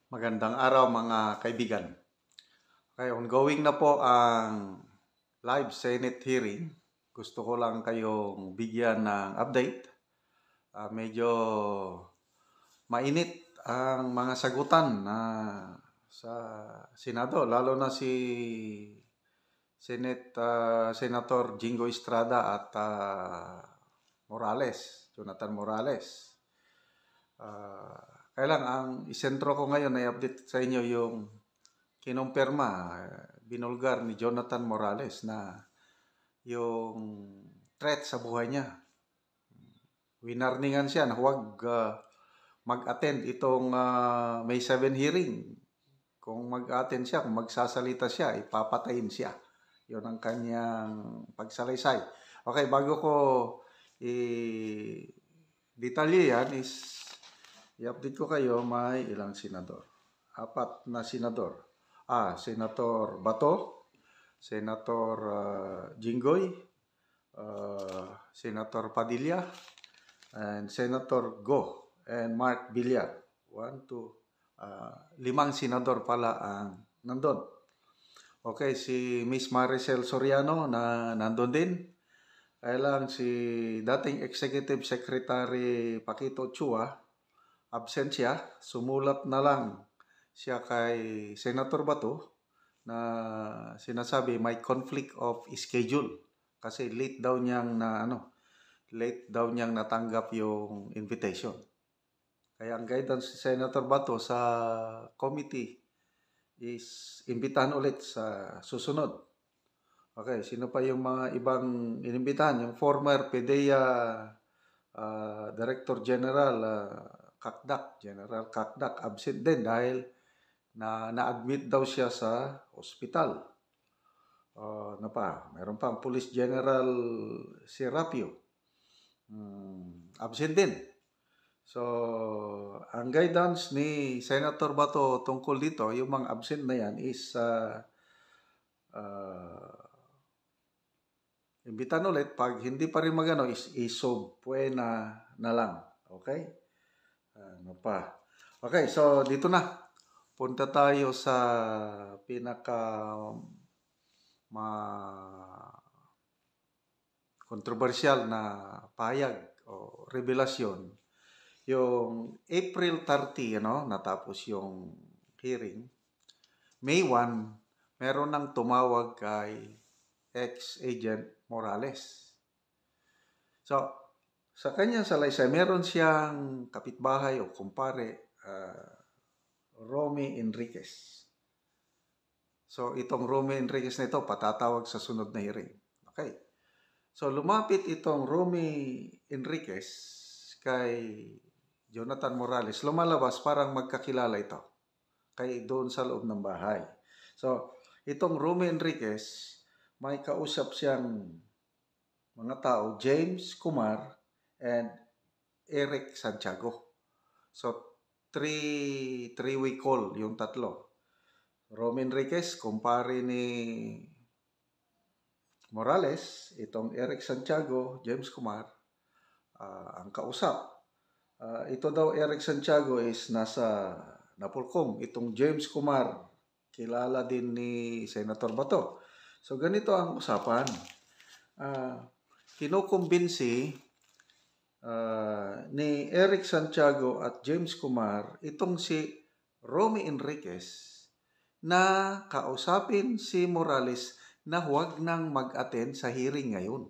Magandang araw mga kaibigan. Okay, ongoing na po ang live Senate hearing. Gusto ko lang kayong bigyan ng update. Medyo mainit ang mga sagutan sa Senado, lalo na si Senator Jingo Estrada at Jonathan Morales. Kaya lang, ang isentro ko ngayon ay update sa inyo yung kinumpirma, binulgar ni Jonathan Morales na yung threat sa buhay niya. Winarningan siya na huwag mag-attend itong May 7 hearing. Kung mag-attend siya, kung magsasalita siya, ipapatayin siya. Yun ang kanyang pagsalaysay. Okay, bago ko detalye yan is i-update ko kayo, may ilang senador. 4 na senador. Senator Bato, Senator Jinggoy, Senator Padilla, and Senator Go, and Mark Villar. 1, 2, 5 senador pala ang nandun. Okay, si Miss Maricel Soriano na nandun din. Kaya lang si dating Executive Secretary Paquito Chua, absent siya, sumulat na lang siya kay Senator Bato na sinasabi may conflict of schedule kasi late daw niyang natanggap yung invitation. Kaya ang guidance si Senator Bato sa committee is imbitahan ulit sa susunod. Okay, sino pa yung mga ibang inimbitahan? Yung former PDEA Director General General Kakdak, absent din dahil na-admit daw siya sa hospital. Meron pa ang Police General Serapio, absent din. So, ang guidance ni Senator Bato tungkol dito, yung mga absent na yan is imbitahan ulit. Pag hindi pa rin magano is isobpuena na lang. Okay? Okay, so dito na. Punta tayo sa kontrobersyal na pahayag o revelasyon. Yung April 30, natapos yung hearing. May 1, meron nang tumawag kay ex-agent Morales. So, sa kanyang salaysay, meron siyang kapitbahay o kumpare, Romy Enriquez. So, itong Romy Enriquez na ito, patatawag sa sunod na hearing. Okay. So, lumapit itong Romy Enriquez kay Jonathan Morales. Lumalabas, parang magkakilala ito. Kay doon sa loob ng bahay. So, itong Romy Enriquez, may kausap siyang mga tao, James Kumar and Eric Santiago. So, three-way call yung tatlo. Romy Enriquez, kumpare ni Morales, itong Eric Santiago, James Kumar, ang kausap. Ito daw, Eric Santiago is nasa Napolcom. Itong James Kumar, kilala din ni Senator Bato. So, ganito ang usapan. Kinukumbinsi ni Eric Santiago at James Kumar itong si Romy Enriquez na kausapin si Morales na huwag nang mag-attend sa hearing ngayon,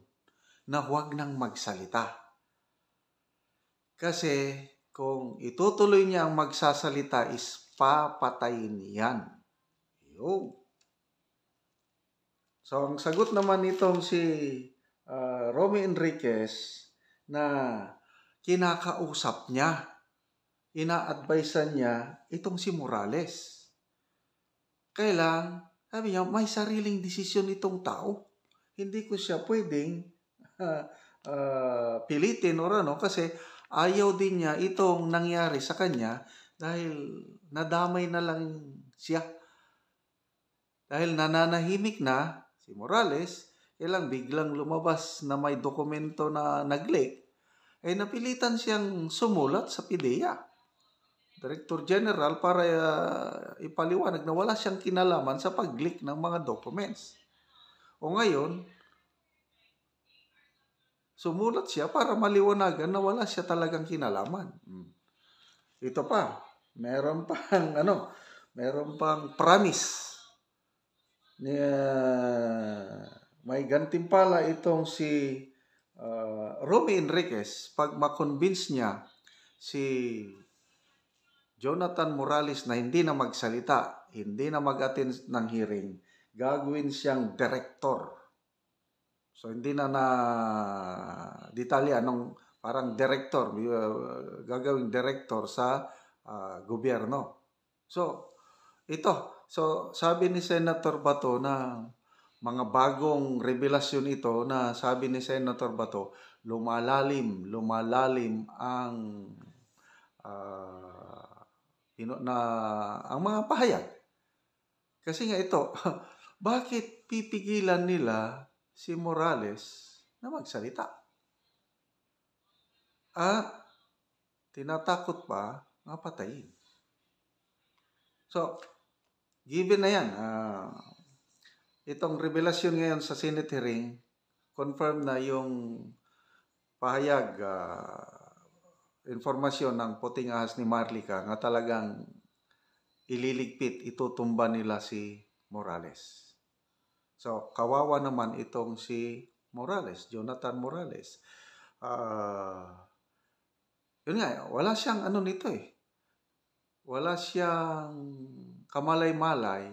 na huwag nang magsalita. Kasi kung itutuloy niya ang magsasalita is papatayin yan. So, ang sagot naman nitong si Romy Enriquez na kinakausap niya, ina-advisean niya itong si Morales. Kailang, sabi niya, may sariling desisyon itong tao. Hindi ko siya pwedeng pilitin kasi ayaw din niya itong nangyari sa kanya dahil nadamay na lang siya. Dahil nananahimik na si Morales, kailang biglang lumabas na may dokumento na nag-leak, ay napilitan siyang sumulat sa PDEA. Director General para ipaliwanag na wala siyang kinalaman sa pag-leak ng mga documents. O ngayon, sumulat siya para maliwanagan na wala siya talagang kinalaman. Ito pa, meron pang promise. May gantimpala itong si Romy Enriquez pag ma-convince niya si Jonathan Morales na hindi na magsalita, hindi na mag-attend ng hearing, gagawin siyang director. So hindi na detalya parang director, gagawing director sa gobyerno. So sabi ni Senator Bato na mga bagong revelasyon ito na sabi ni Senator Bato, lumalalim ang ang mga pahayag. Kasi nga ito, bakit pipigilan nila si Morales na magsalita? At tinatakot pa nga patayin. So, given na yan, itong revelasyon ngayon sa Senate hearing, confirm na yung pahayag, informasyon ng puting ahas ni Marlica nga talagang ililigpit, itutumba nila si Morales. So, kawawa naman itong si Morales, Jonathan Morales. Yun nga, wala siyang nito eh. Wala siyang kamalay-malay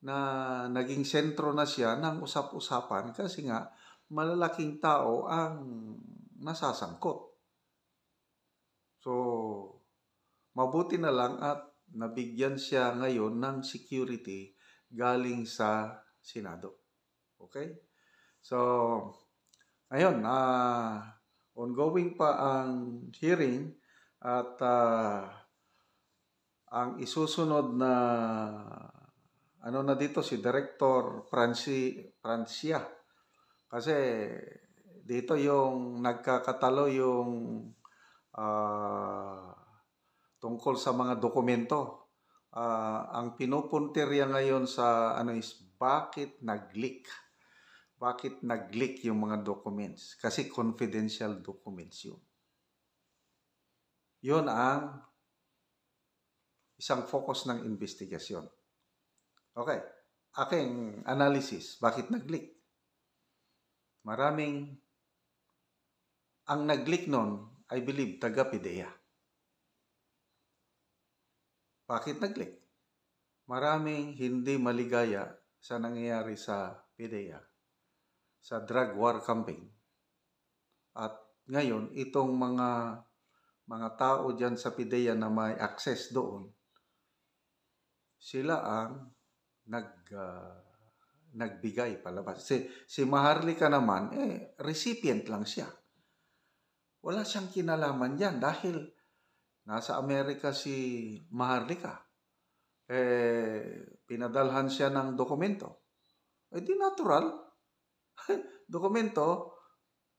na naging sentro na siya ng usap-usapan kasi nga malalaking tao ang nasasangkot. So, mabuti na lang at nabigyan siya ngayon ng security galing sa Senado. Okay? So, ngayon, ongoing pa ang hearing at ang isusunod na na dito si Director Francia. Kasi dito yung nagkakatalo yung tungkol sa mga dokumento. Ang pinupuntirya ngayon sa is bakit nag-leak? Bakit nag-leak yung mga documents? Kasi confidential documents yun. Yun ang isang focus ng investigasyon. Okay, aking analysis, bakit nag-leak? Ang nag-leak nun, I believe, taga-PIDEA. Bakit nag-leak? Maraming hindi maligaya sa nangyayari sa PIDEA, sa drug war campaign. At ngayon, itong mga tao dyan sa PIDEA na may access doon, sila ang nagbigay palabas. Si Maharlika naman, recipient lang siya. Wala siyang kinalaman yan dahil nasa Amerika si Maharlika. Pinadalhan siya ng dokumento. Di natural. Dokumento,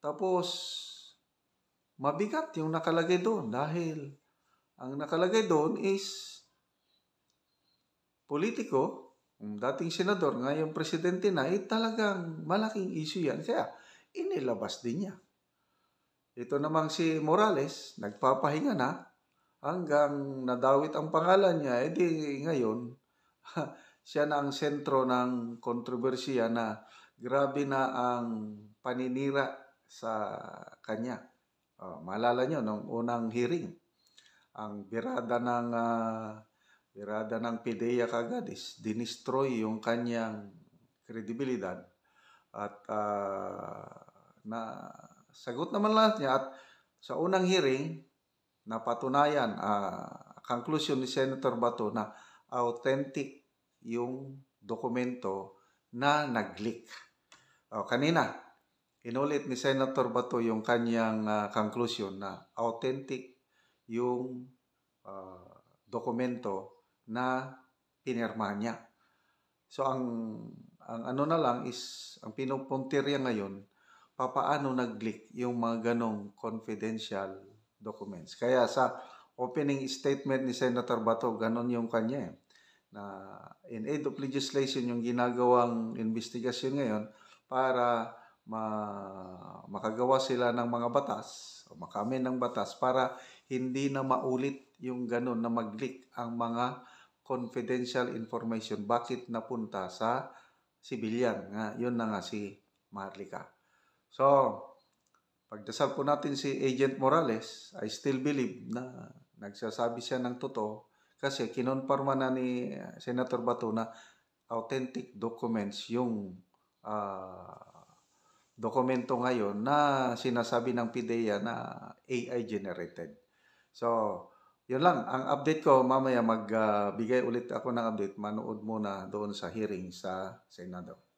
tapos mabigat yung nakalagay doon dahil ang nakalagay doon is politiko, dating senador, ngayong presidente na, talagang malaking issue yan. Kaya inilabas din niya. Ito namang si Morales, nagpapahinga na hanggang nadawit ang pangalan niya. Ngayon, siya na ang sentro ng kontrobersiya na grabe na ang paninira sa kanya. Maalala nyo, nung unang hearing, ang birada ng PIDEA kagad is dinestroy yung kanyang kredibilidad at sagot naman lahat niya at sa unang hearing napatunayan conclusion ni Senator Bato na authentic yung dokumento na nag-leak. Kanina inulit ni Senator Bato yung kanyang conclusion na authentic yung dokumento na pinirma niya. So ang na lang is ang pinupuntirya ngayon, papaano nag-leak yung mga ganong confidential documents. Kaya sa opening statement ni Senator Bato, ganon yung kanya na in aid of legislation yung ginagawang investigasyon ngayon para makagawa sila ng mga batas o makamin ng batas para hindi na maulit yung ganon na mag-leak ang mga confidential information. Bakit napunta sa civilian? Yun na nga si Marlica. So, pagdasal po natin si Agent Morales, I still believe na nagsasabi siya ng totoo kasi kinonforma na ni Senator Bato na authentic documents yung dokumento ngayon na sinasabi ng PIDEA na AI generated. So, yun lang. Ang update ko, mamaya magbigay ulit ako ng update. Manood muna doon sa hearing sa Senado.